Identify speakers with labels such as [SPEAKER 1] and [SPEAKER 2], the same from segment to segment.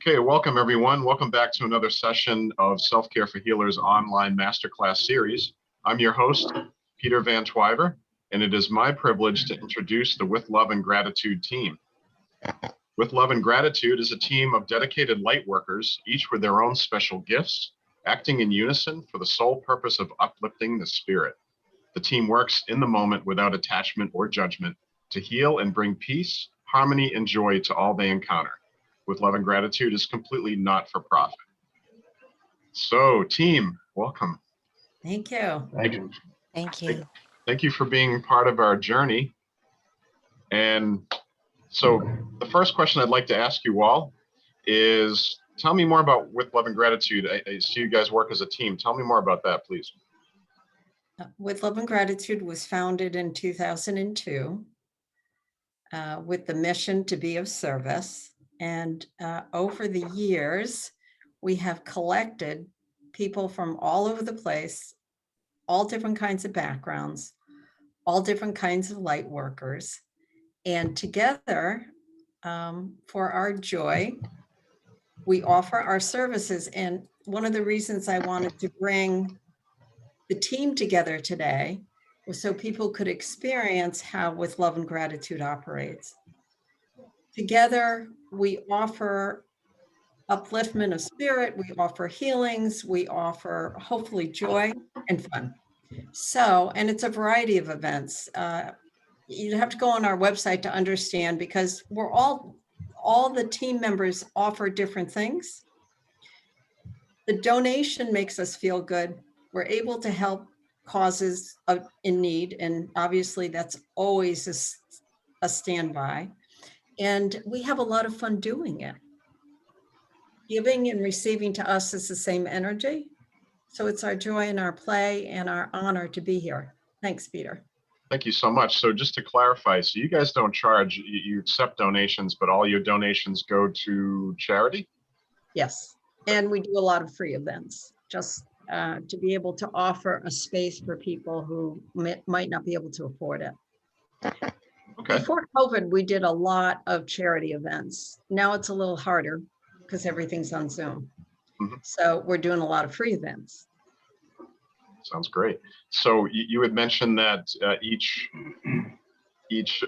[SPEAKER 1] Okay, welcome everyone. Welcome back to another session of Self-Care for Healers online masterclass series. I'm your host, Peter Van Twyver, and it is my privilege to introduce the With Love and Gratitude team. With Love and Gratitude is a team of dedicated light workers, each with their own special gifts, acting in unison for the sole purpose of uplifting the spirit. The team works in the moment without attachment or judgment to heal and bring peace, harmony, and joy to all they encounter. With Love and Gratitude is completely not for profit. So, team, welcome.
[SPEAKER 2] Thank you.
[SPEAKER 3] Thank you.
[SPEAKER 4] Thank you.
[SPEAKER 1] Thank you for being part of our journey. And so the first question I'd like to ask you all is, tell me more about With Love and Gratitude. I see you guys work as a team. Tell me more about that, please.
[SPEAKER 2] With Love and Gratitude was founded in 2002 with the mission to be of service. And over the years, we have collected people from all over the place, all different kinds of backgrounds, all different kinds of light workers. And together, for our joy, we offer our services. And one of the reasons I wanted to bring the team together today was so people could experience how With Love and Gratitude operates. Together, we offer upliftment of spirit, we offer healings, we offer hopefully joy and fun. So, and it's a variety of events. You'd have to go on our website to understand, because we're all the team members offer different things. The donation makes us feel good. We're able to help causes in need, and obviously that's always a standby. And we have a lot of fun doing it. Giving and receiving to us is the same energy. So it's our joy and our play and our honor to be here. Thanks, Peter.
[SPEAKER 1] Thank you so much. So just to clarify, so you guys don't charge, you accept donations, but all your donations go to charity?
[SPEAKER 2] Yes, and we do a lot of free events, just to be able to offer a space for people who might not be able to afford it.
[SPEAKER 1] Okay.
[SPEAKER 2] Before COVID, we did a lot of charity events. Now it's a little harder because everything's on Zoom.
[SPEAKER 1] Mm-hmm.
[SPEAKER 2] So we're doing a lot of free events.
[SPEAKER 1] Sounds great. So you had mentioned that each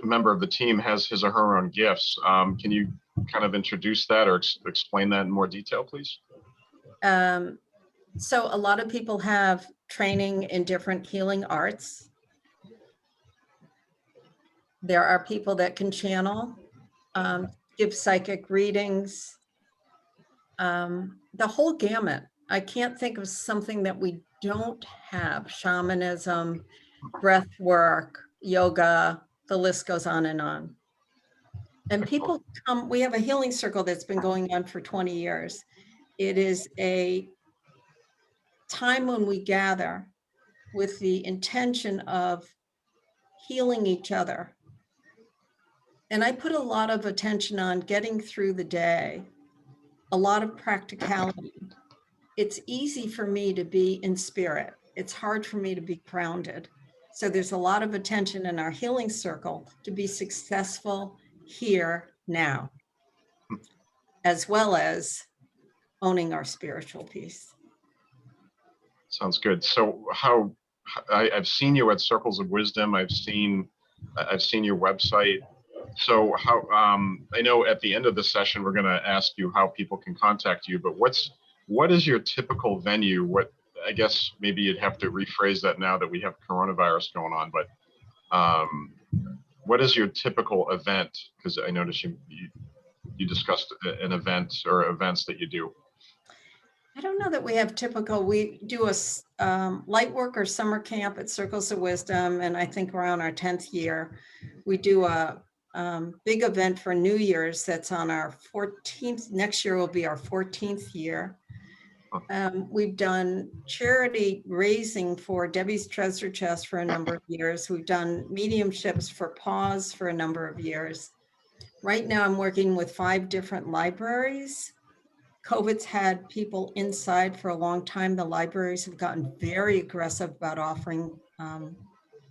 [SPEAKER 1] member of the team has his or her own gifts. Can you kind of introduce that or explain that in more detail, please?
[SPEAKER 2] So a lot of people have training in different healing arts. There are people that can channel, give psychic readings, the whole gamut. I can't think of something that we don't have. Shamanism, breath work, yoga, the list goes on. And people come, we have a healing circle that's been going on for 20 years. It is a time when we gather with the intention of healing each other. And I put a lot of attention on getting through the day, a lot of practicality. It's easy for me to be in spirit. It's hard for me to be grounded. So there's a lot of attention in our healing circle to be successful here now, as well as owning our spiritual piece.
[SPEAKER 1] Sounds good. So I've seen you at Circles of Wisdom. I've seen your website. So I know at the end of the session, we're going to ask you how people can contact you, but what is your typical venue? I guess maybe you'd have to rephrase that now that we have coronavirus going on, but what is your typical event? Because I noticed you discussed an event or events that you do.
[SPEAKER 2] I don't know that we have typical. We do a light work or summer camp at Circles of Wisdom, and I think we're on our 10th year. We do a big event for New Year's that's on our 14th. Next year will be our 14th year. We've done charity raising for Debbie's Treasure Chest for a number of years. We've done mediumships for Pause for a number of years. Right now I'm working with 5 different libraries. COVID's had people inside for a long time. The libraries have gotten very aggressive about offering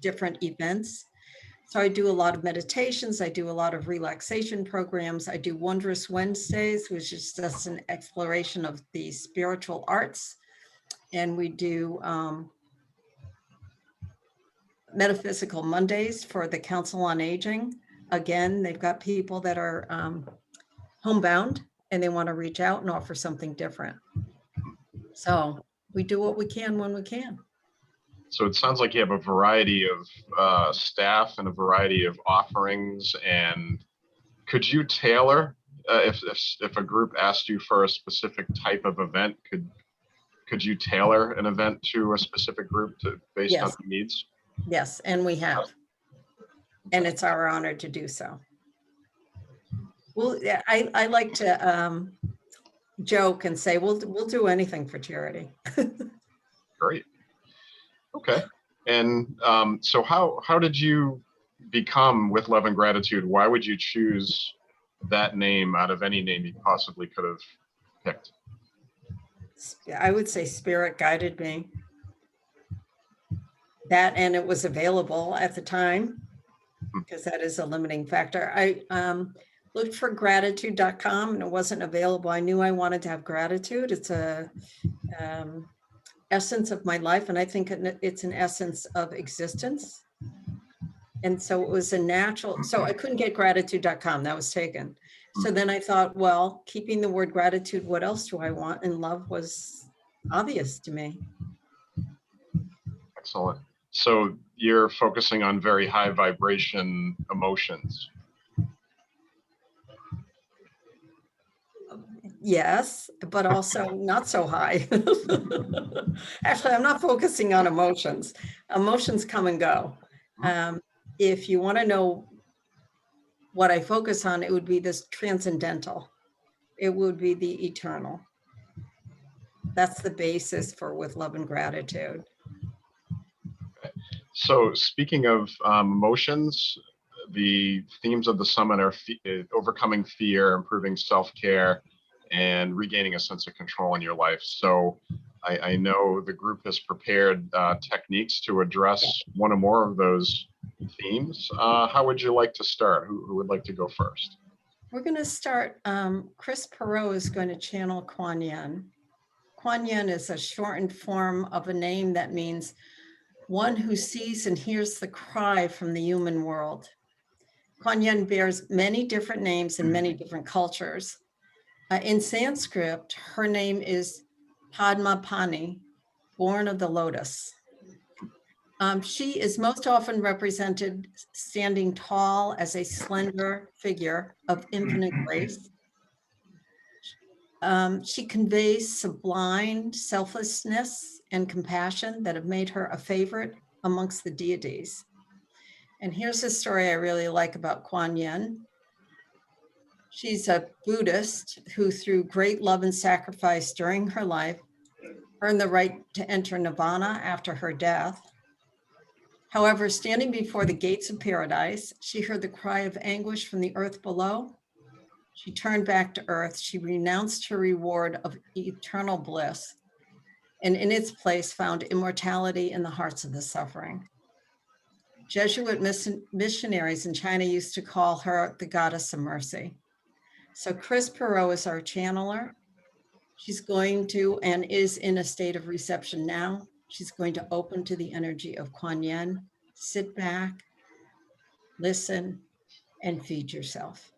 [SPEAKER 2] different events. So I do a lot of meditations. I do a lot of relaxation programs. I do Wondrous Wednesdays, which is just an exploration of the spiritual arts. And we do Metaphysical Mondays for the Council on Aging. Again, they've got people that are homebound and they want to reach out and offer something different. So we do what we can when we can.
[SPEAKER 1] So it sounds like you have a variety of staff and a variety of offerings. And could you tailor, if a group asked you for a specific type of event, could you tailor an event to a specific group based on
[SPEAKER 2] Yes.
[SPEAKER 1] their needs?
[SPEAKER 2] Yes, and we have. And it's our honor to do so. Well, yeah, I like to joke and say we'll do anything for charity.
[SPEAKER 1] Great. Okay. And so how did you become With Love and Gratitude? Why would you choose that name out of any name you possibly could have picked?
[SPEAKER 2] I would say spirit guided me. That, and it was available at the time, because that is a limiting factor. I looked for gratitude.com and it wasn't available. I knew I wanted to have gratitude. It's a essence of my life, and I think it's an essence of existence. And so it was a natural, so I couldn't get gratitude.com, that was taken. So then I thought, well, keeping the word gratitude, what else do I want? And love was obvious to me.
[SPEAKER 1] Excellent. So you're focusing on very high vibration emotions.
[SPEAKER 2] Yes, but also not so high. Actually, I'm not focusing on emotions. Emotions come and go. If you want to know what I focus on, it would be this transcendental. It would be the eternal. That's the basis for With Love and Gratitude.
[SPEAKER 1] So speaking of emotions, the themes of the summit are overcoming fear, improving self-care, and regaining a sense of control in your life. So I know the group has prepared techniques to address one or more of those themes. How would you like to start? Who would like to go first?
[SPEAKER 2] We're going to start. Chris Perro is going to channel Kwan Yin. Kwan Yin is a shortened form of a name that means one who sees and hears the cry from the human world. Kwan Yin bears many different names in many different cultures. In Sanskrit, her name is Padmapani, born of the lotus. She is most often represented standing tall as a slender figure of infinite grace. She conveys sublime selflessness and compassion that have made her a favorite amongst the deities. And here's a story I really like about Kwan Yin. She's a Buddhist who, through great love and sacrifice during her life, earned the right to enter nirvana after her death. However, standing before the gates of paradise, she heard the cry of anguish from the earth below. She turned back to earth. She renounced her reward of eternal bliss, and in its place found immortality in the hearts of the suffering. Jesuit missionaries in China used to call her the goddess of mercy. So Chris Perro is our channeler. She's going to, and is in a state of reception now. She's going to open to the energy of Kwan Yin. Sit back, listen, and feed yourself.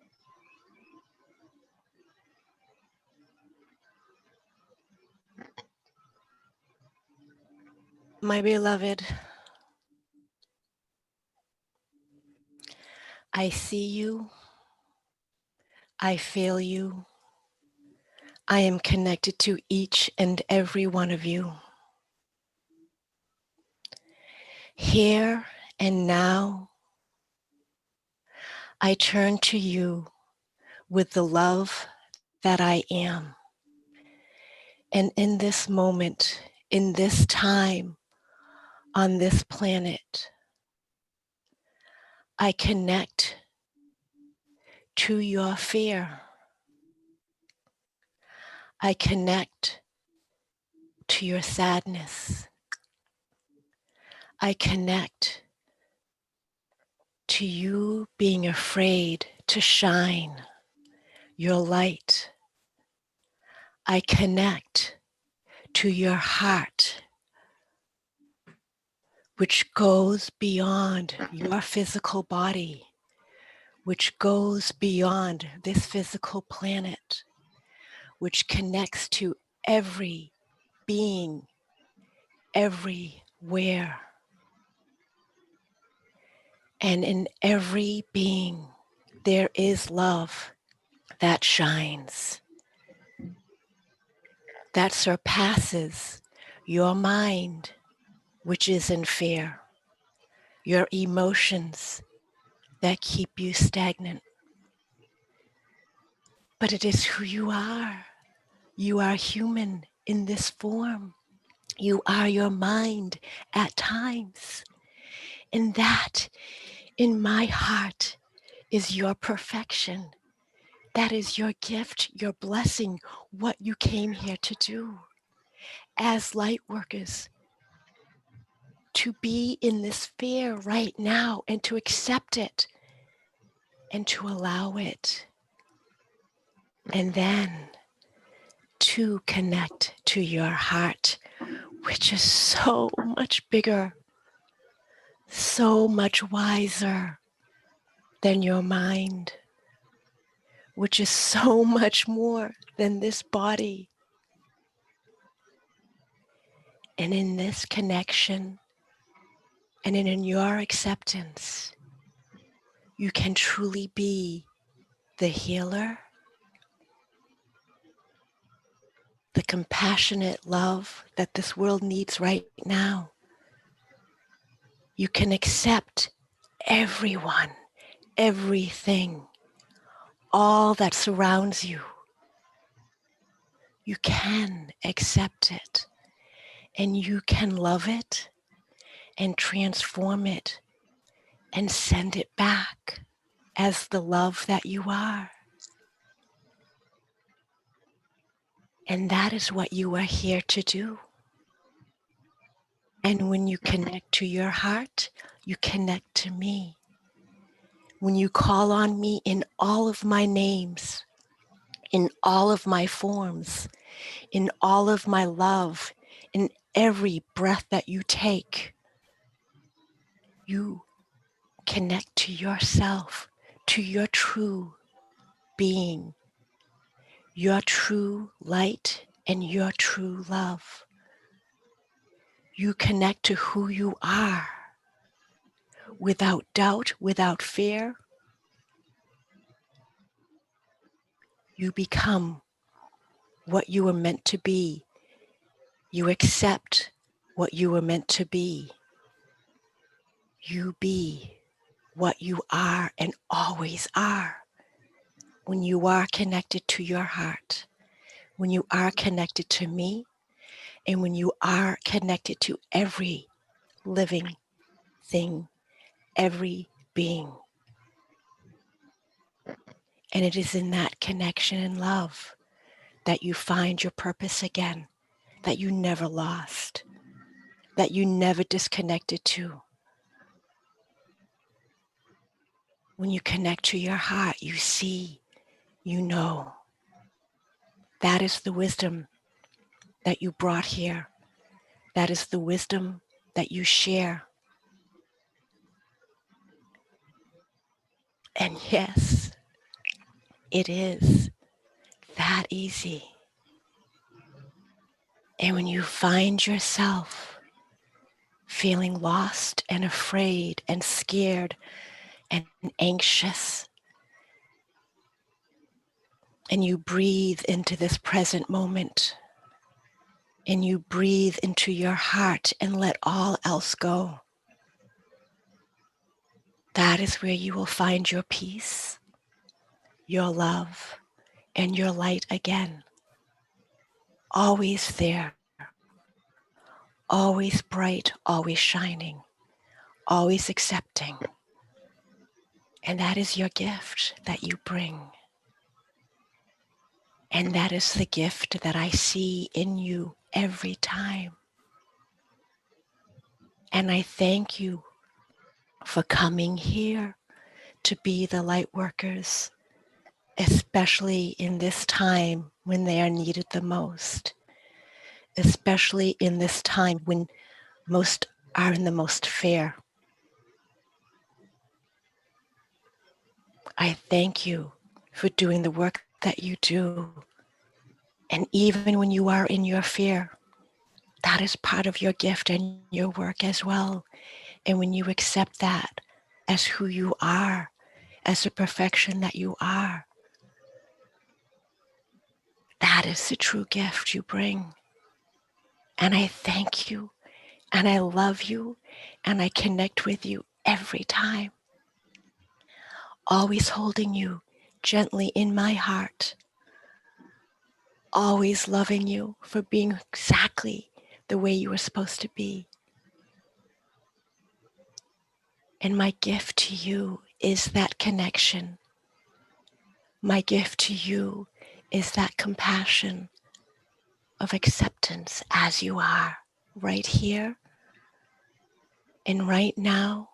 [SPEAKER 3] My beloved, I see you. I feel you. I am connected to each and every one of you. Here and now, I turn to you with the love that I am. And in this moment, in this time, on this planet, I connect to your fear. I connect to your sadness. I connect to you being afraid to shine your light. I connect to your heart, which goes beyond your physical body, which goes beyond this physical planet, which connects to every being, everywhere. And in every being, there is love that shines, that surpasses your mind, which is in fear, your emotions that keep you stagnant. But it is who you are. You are human in this form. You are your mind at times. And that, in my heart, is your perfection. That is your gift, your blessing, what you came here to do as light workers, to be in this sphere right now and to accept it and to allow it. And then to connect to your heart, which is so much bigger, so much wiser than your mind, which is so much more than this body. And in this connection and in your acceptance, you can truly be the healer, the compassionate love that this world needs right now. You can accept everyone, everything, all that surrounds you. You can accept it, and you can love it and transform it and send it back as the love that you are. And that is what you are here to do. And when you connect to your heart, you connect to me. When you call on me in all of my names, in all of my forms, in all of my love, in every breath that you take, you connect to yourself, to your true being, your true light, and your true love. You connect to who you are without doubt, without fear. You become what you were meant to be. You accept what you were meant to be. You be what you are and always are when you are connected to your heart, when you are connected to me, and when you are connected to every living thing, every being. And it is in that connection and love that you find your purpose again, that you never lost, that you never disconnected to. When you connect to your heart, you see, you know. That is the wisdom that you brought here. That is the wisdom that you share. And yes, it is that easy. And when you find yourself feeling lost and afraid and scared and anxious, and you breathe into this present moment, and you breathe into your heart and let all else go, that is where you will find your peace, your love, and your light again. Always there, always bright, always shining, always accepting. And that is your gift that you bring. And that is the gift that I see in you every time. And I thank you for coming here to be the light workers, especially in this time when they are needed the most, especially in this time when most are in the most fear. I thank you for doing the work that you do. And even when you are in your fear, that is part of your gift and your work as well. And when you accept that as who you are, as the perfection that you are, that is the true gift you bring. And I thank you, and I love you, and I connect with you every time, always holding you gently in my heart, always loving you for being exactly the way you were supposed to be. And my gift to you is that connection. My gift to you is that compassion of acceptance as you are, right here and right now,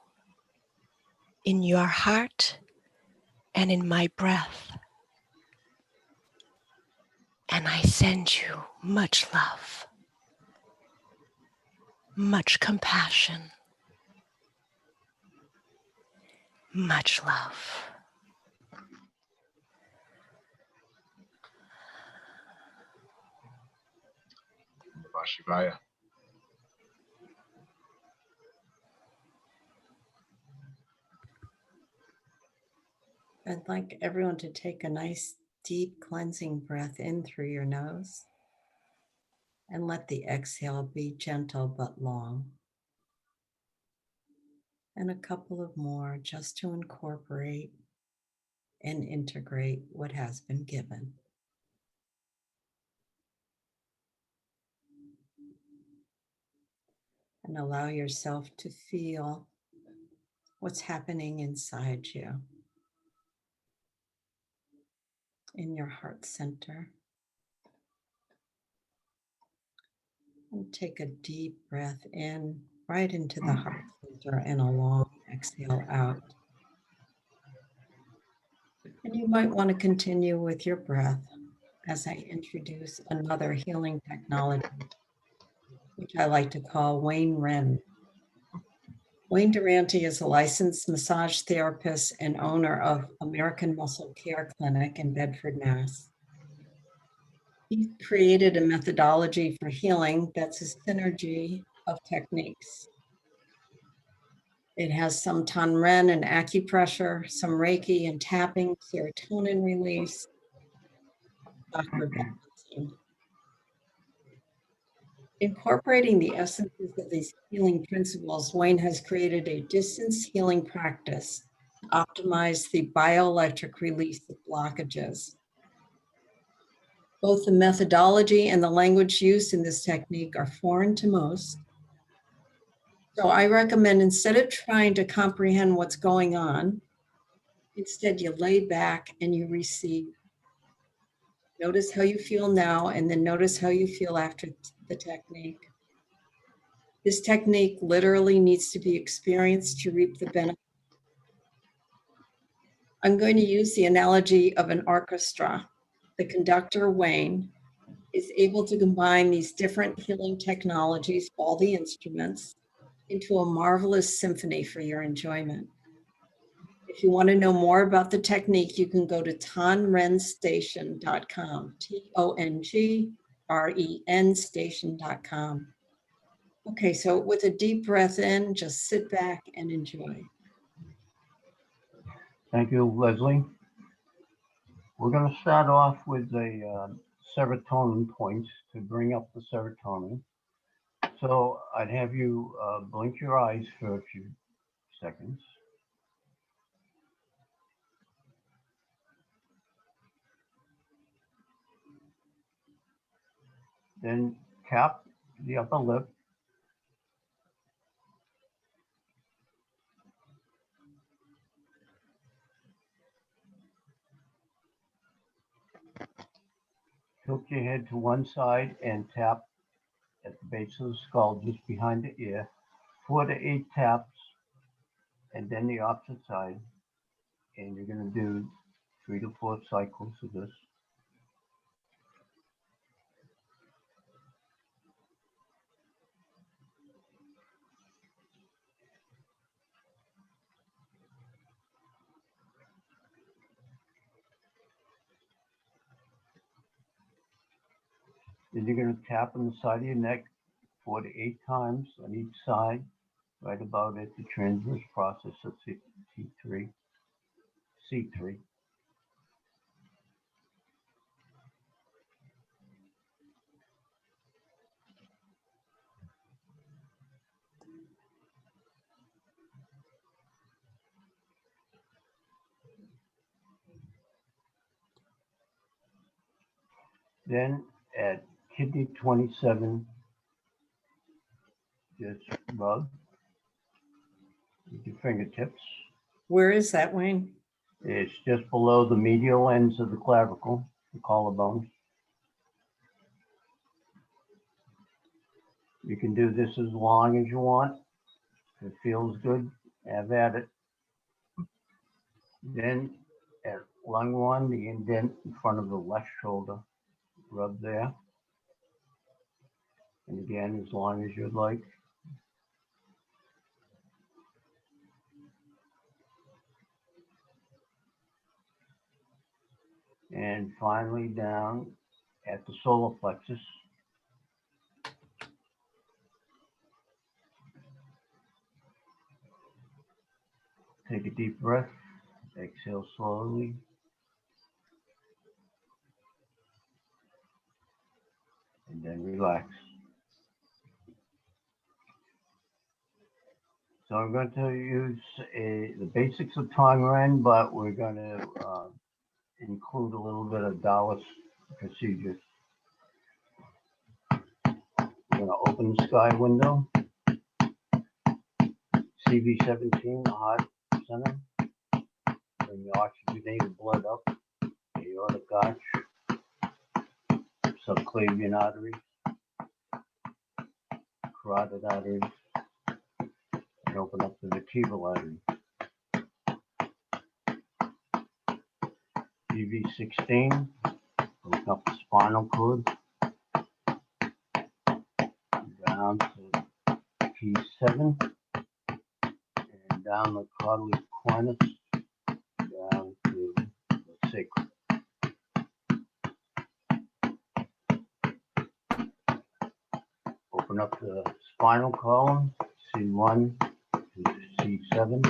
[SPEAKER 3] in your heart and in my breath. And I send you much love, much compassion, much love.
[SPEAKER 1] Shivaya.
[SPEAKER 2] I'd like everyone to take a nice deep cleansing breath in through your nose and let the exhale be gentle but long. And a couple of more just to incorporate and integrate what has been given. And allow yourself to feel what's happening inside you, in your heart center. And take a deep breath in right into the heart center and a long exhale out. And you might want to continue with your breath as I introduce another healing technology, which I like to call Wayne Ren. Wayne Durante is a licensed massage therapist and owner of American Muscle Care Clinic in Bedford, Mass. He created a methodology for healing that's a synergy of techniques. It has some Tong Ren and acupressure, some Reiki and tapping, serotonin release, chakra balancing. Incorporating the essences of these healing principles, Wayne has created a distance healing practice to optimize the bioelectric release of blockages. Both the methodology and the language used in this technique are foreign to most. So I recommend, instead of trying to comprehend what's going on, instead you lay back and you receive. Notice how you feel now, and then notice how you feel after the technique. This technique literally needs to be experienced to reap the benefit. I'm going to use the analogy of an orchestra. The conductor, Wayne, is able to combine these different healing technologies, all the instruments, into a marvelous symphony for your enjoyment. If you want to know more about the technique, you can go to tongrenstation.com, TONGREN station.com. Okay, so with a deep breath in, just sit back and enjoy.
[SPEAKER 4] Thank you, Leslie. We're going to start off with a serotonin point to bring up the serotonin. So I'd have you blink your eyes for a few seconds. Then tap the upper lip. Tilt your head to one side and tap at the base of the skull, just behind the ear. 4 to 8 taps, and then the opposite side. And you're going to do 3 to 4 cycles of this. Then you're going to tap on the side of your neck 4 to 8 times on each side, right about at the transverse process of T3, C3. Then at kidney 27, just rub with your fingertips.
[SPEAKER 2] Where is that, Wayne?
[SPEAKER 4] It's just below the medial ends of the clavicle, the collarbone. You can do this as long as you want. If it feels good, have at it. Then at lung 1, the indent in front of the left shoulder, rub there. And again, as long as you'd like. And finally down at the solar plexus. Take a deep breath, exhale slowly. And then relax. So I'm going to use the basics of Tong Ren, but we're going to include a little bit of Taoist procedures. We're going to open the sky window, CV17, the heart center. Bring the oxygenated blood up, aortic arch, subclavian arteries, carotid arteries, and open up the vertebral artery. CV16, open up the spinal cord, down to T7, and down the caudal equinus, down to the sacrum. Open up the spinal column, C1 to C7,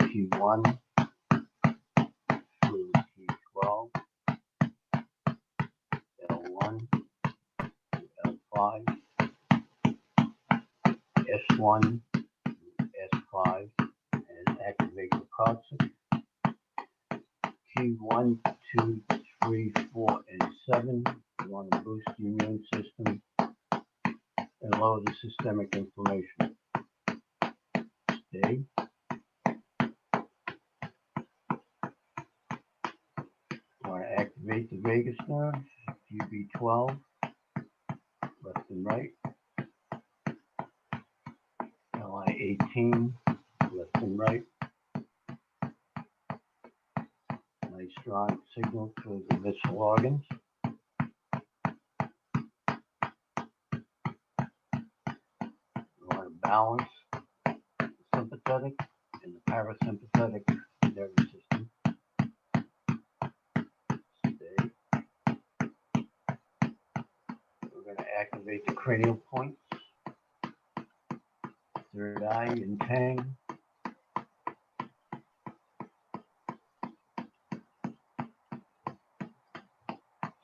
[SPEAKER 4] T1 through T12, L1 to L5, S1 to S5, and activate the coccyx. T1, 2, 3, 4, and 7. You want to boost the immune system and lower the systemic inflammation. Stay. You want to activate the vagus nerve, GB12, left and right. LI18, left and right. Nice strong signal to the visceral organs. You want to balance the sympathetic and the parasympathetic nervous system. Stay. We're going to activate the cranial points. Third eye in Tang.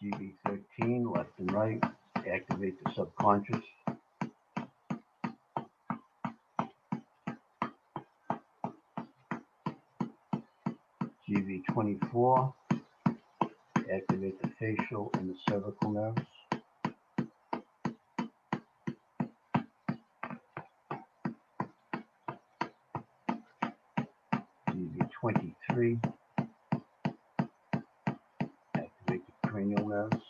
[SPEAKER 4] GB13, left and right. Activate the subconscious. GB24, activate the facial and the cervical nerves. GB23, activate the cranial nerves.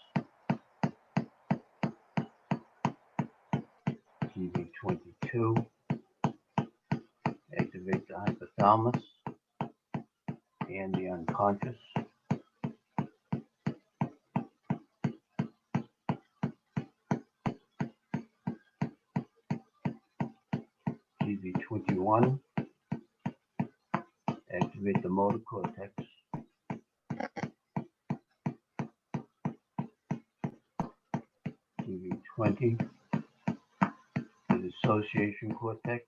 [SPEAKER 4] GB22, activate the hypothalamus and the unconscious. TV21, activate the motor cortex. TV20, the dissociation cortex.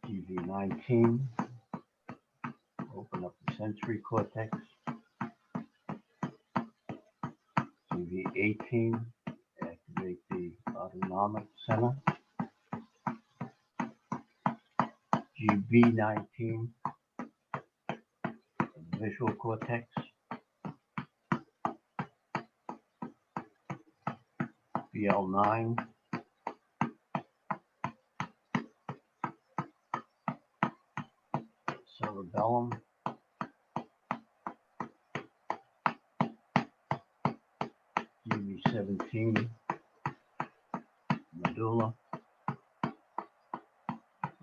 [SPEAKER 4] TV19, open up the sensory cortex. TV18, activate the autonomic center. GB19, the visual cortex. BL9, cerebellum. GB17, medulla.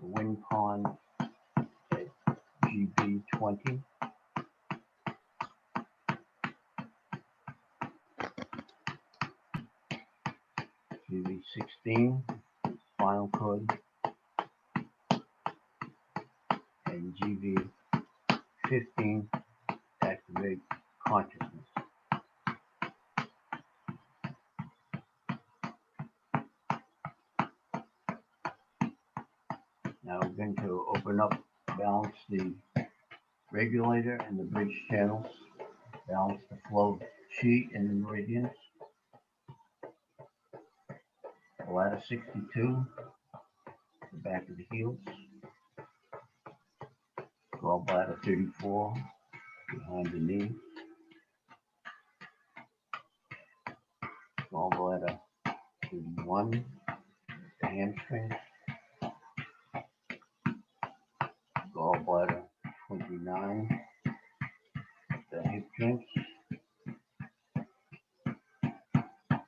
[SPEAKER 4] The wind pond at GB20. GB16, spinal cord. And GB15, activate consciousness. Now we're going to open up, balance the regulator and the bridge channels, balance the flow of chi in the meridians. Bladder 62, the back of the heels. Gallbladder 34, behind the knee. Gallbladder 31, the hamstring. Gallbladder 29, the hip joints.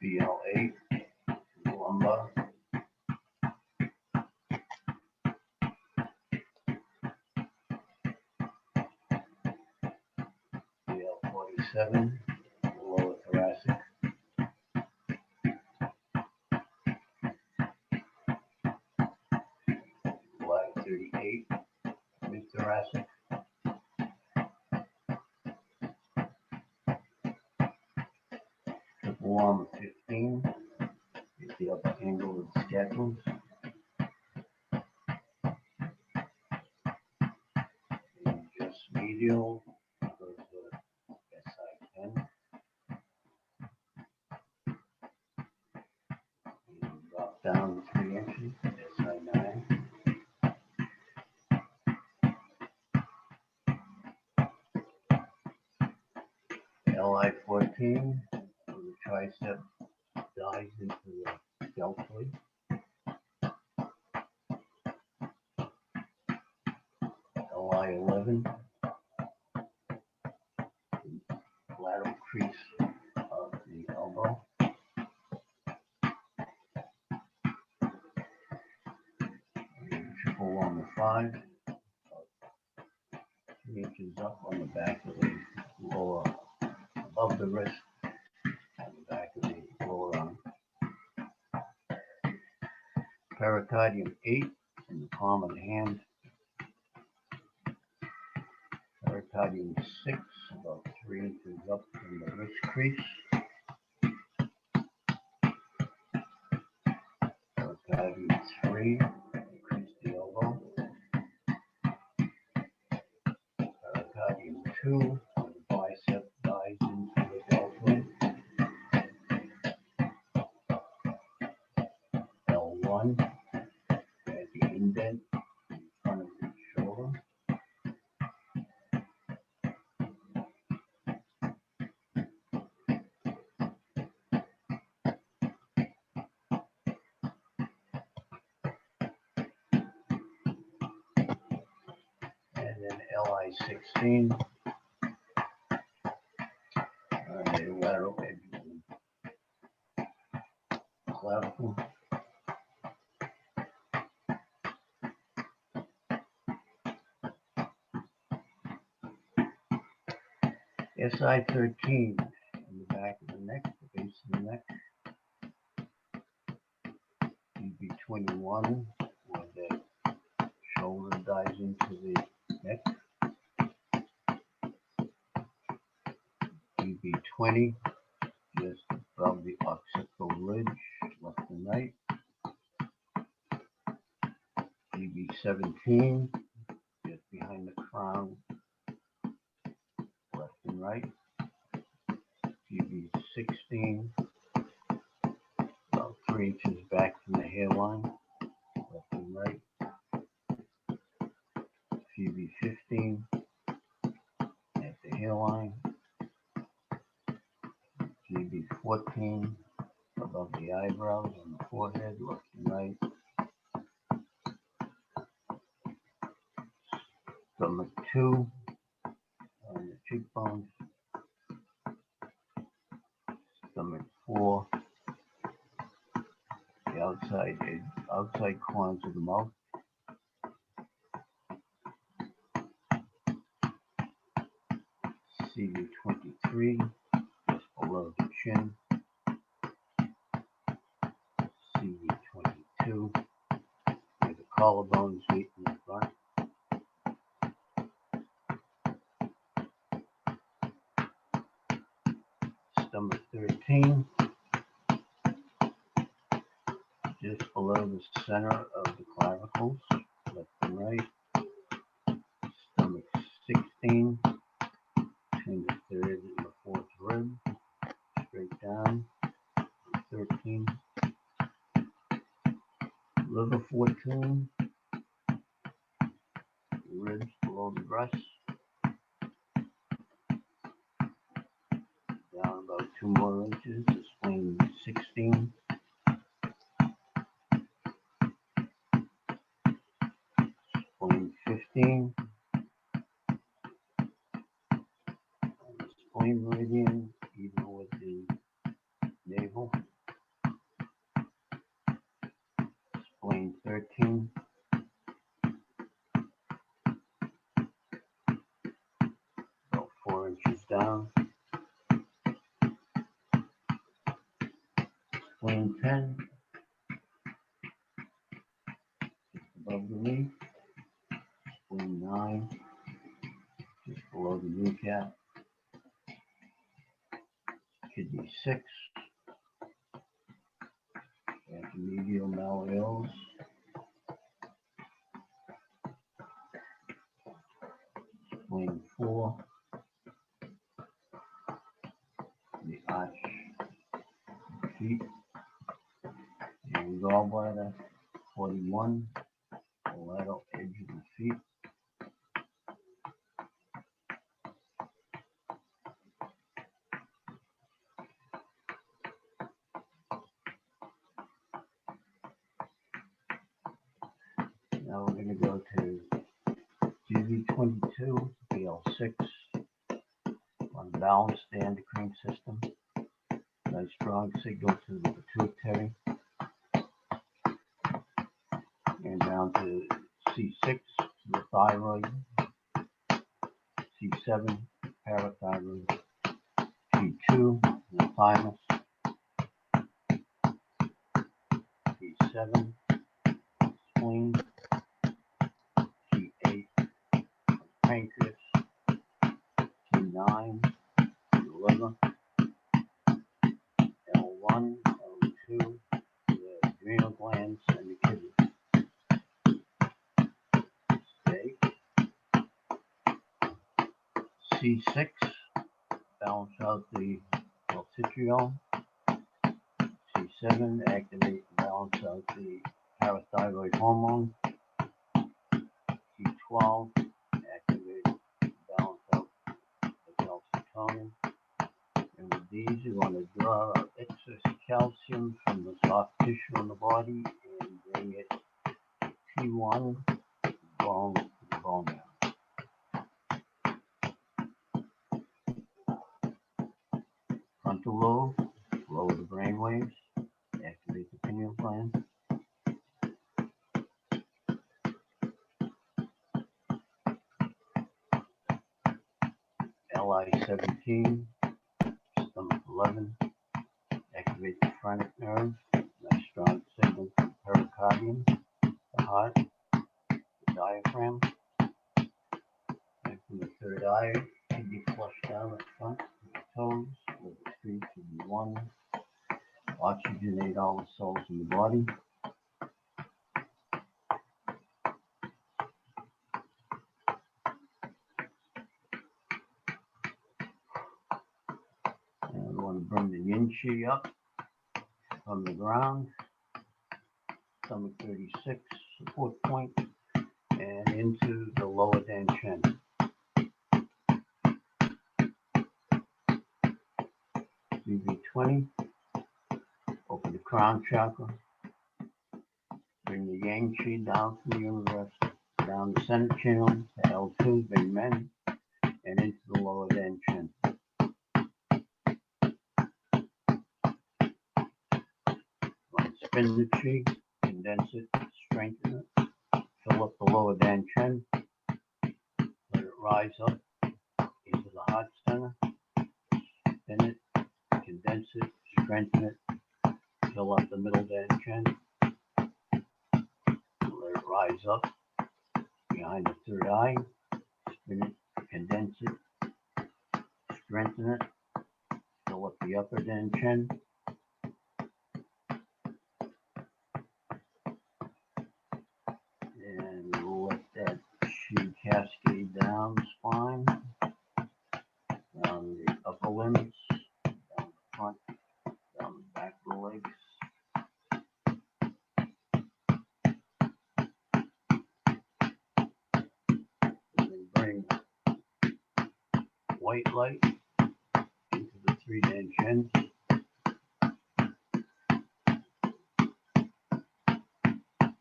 [SPEAKER 4] BL8, the lumbar. BL47, the lower thoracic. Bladder 38, mid thoracic. Triple arm 15, is the upper angle of the scapulars. And just medial, goes to SI10. And drop down 3 inches, SI9. LI14, where the tricep dives into the deltoid. LI11, the lateral crease of the elbow. And triple loma 5, 3 inches up on the back of the lower, above the wrist, on the back of the lower arm. Pericardium 8, in the palm of the hand. Pericardium 6, about 3 inches up from the wrist crease. Pericardium 3, increase the elbow. Pericardium 2, where the bicep dives into the deltoid. L1, at the indent in front of the shoulder. And then LI16, the lateral edge of the clavicle. SI13 in the back of the neck, the base of the neck. GB21, where the shoulder dives into the neck. GB20, just above the occipital ridge, left and right. GB17, just behind the crown, left and right. GB16, about 3 inches back from the hairline, left and right. GB15, at the hairline. GB14, above the eyebrows on the forehead, left and right. Stomach 2 on the cheekbones. Stomach 4, the outside corners of the mouth. CV23, just below the chin. CV22, where the collarbones meet in the front. Stomach 13, just below the center of the clavicles, left and right. Stomach 16, between the third and the fourth rib, straight down. 13. Liver 14, ribs below the breast. Down about 2 more inches, the spleen 16. Spleen 15. And the spleen meridian, even with the navel. Spleen 13. About 4 inches down. Spleen 10. Just above the knee. Spleen 9. Just below the kneecap. Kidney 6. At the medial malleolus. Spleen 4. The arch feet. And gallbladder 41. The lateral edge of the feet. Now we're going to go to GV22, BL6, on balanced endocrine system. Nice strong signal to the pituitary. And down to C6, the thyroid, C7, parathyroid, T2, the thymus, T7, spleen, T8, pancreas, T9, the liver, L1, L2, the adrenal glands, and the kidneys. C6, balance out the pulsatiriol. C7, activate and balance out the parathyroid hormone. C12, activate and balance out the calcitonin. And with these, you want to draw out excess calcium from the soft tissue in the body and bring it to T1, bone to the bone marrow. Frontal lobe, lower the brain waves, activate the pineal gland. LI 17, stomach 11, activate the phrenic nerve, nice strong signal from pericardium, the heart, the diaphragm, and from the third eye, can be flushed down at front with the toes, with the street to be one, oxygenate all the cells in the body. And we want to bring the yin chi up from the ground, stomach 36, support point, and into the lower dantian. BV20, open the crown chakra, bring the yang chi down from the universe, down the center channel to L2, big men, and into the lower dantian. Spin the chi, condense it, strengthen it, fill up the lower dantian, let it rise up into the heart center, spin it, condense it, strengthen it, fill up the middle dantian, let it rise up behind the third eye, spin it, condense it, strengthen it, fill up the upper dantian, and let that chi cascade down the spine, down the upper limbs, down the front, down the back of the legs. And then bring white light into the three dantians.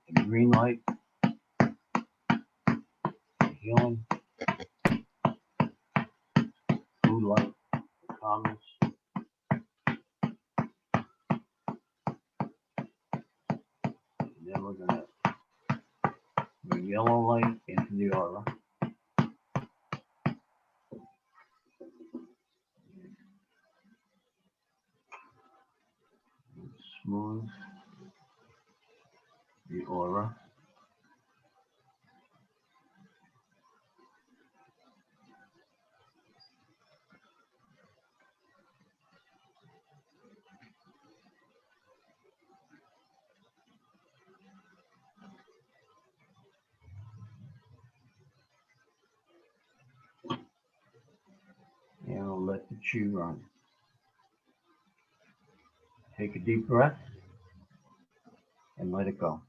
[SPEAKER 4] The green light, the healing. Blue light, the calmness. And then we're going to bring yellow light into the aura. Smooth the aura. And we'll let the chi run. Take a deep breath and let it go.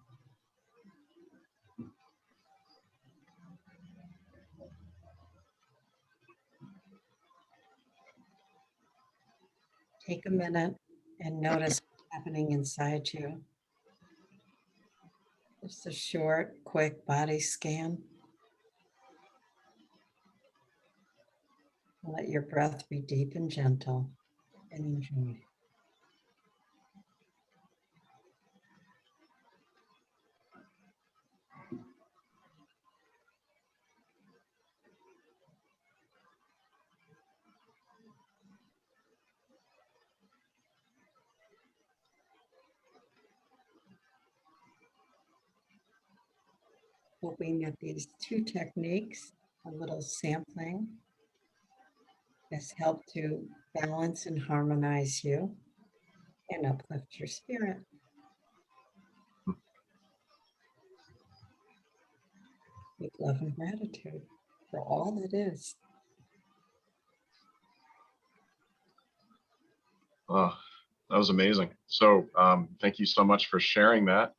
[SPEAKER 2] Take a minute and notice what's happening inside you. Just a short, quick body scan. Let your breath be deep and gentle, and enjoy. Hoping that these two techniques, a little sampling, has helped to balance and harmonize you and uplift your spirit. With love and gratitude for all that is.
[SPEAKER 1] Oh, that was amazing. So thank you so much for sharing that.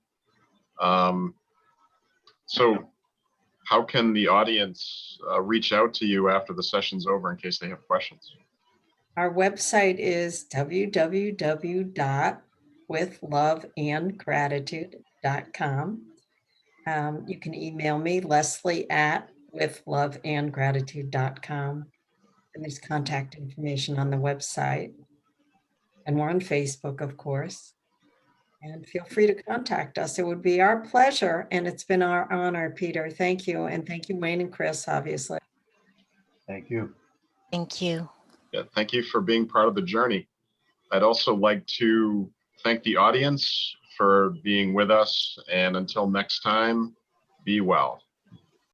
[SPEAKER 1] So how can the audience reach out to you after the session's over in case they have questions?
[SPEAKER 2] Our website is www.withloveandgratitude.com. You can email me, Leslie@withloveandgratitude.com. And there's contact information on the website. And we're on Facebook, of course. And feel free to contact us. It would be our pleasure. And it's been our honor, Peter. Thank you. And thank you, Wayne and Chris, obviously.
[SPEAKER 4] Thank you.
[SPEAKER 3] Thank you.
[SPEAKER 1] Yeah, thank you for being part of the journey. I'd also like to thank the audience for being with us. And until next time, be well.